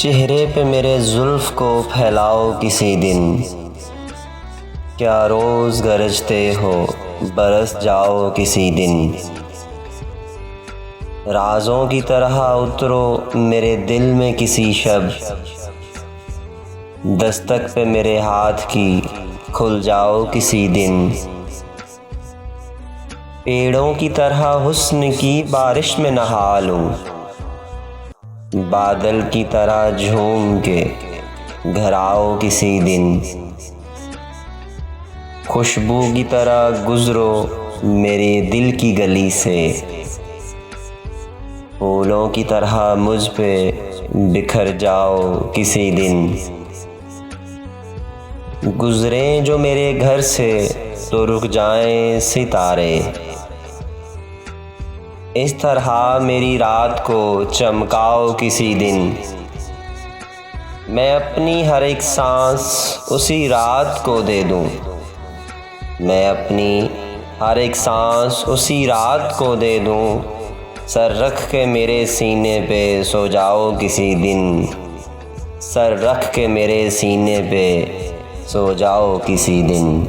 चेहरे पे मेरे जुल्फ़ को फैलाओ किसी दिन, क्या रोज़ गरजते हो बरस जाओ किसी दिन। राज़ों की तरह उतरो मेरे दिल में किसी शब, दस्तक पे मेरे हाथ की खुल जाओ किसी दिन। पेड़ों की तरह हुस्न की बारिश में नहा लूं, बादल की तरह झूम के घर आओ किसी दिन। खुशबू की तरह गुजरो मेरे दिल की गली से, फूलों की तरह मुझ पे बिखर जाओ किसी दिन। गुजरें जो मेरे घर से तो रुक जाएं सितारे, इस तरह मेरी रात को चमकाओ किसी दिन। मैं अपनी हर एक सांस उसी रात को दे दूं, मैं अपनी हर एक सांस उसी रात को दे दूं। सर रख के मेरे सीने पे सो जाओ किसी दिन, सर रख के मेरे सीने पे सो जाओ किसी दिन।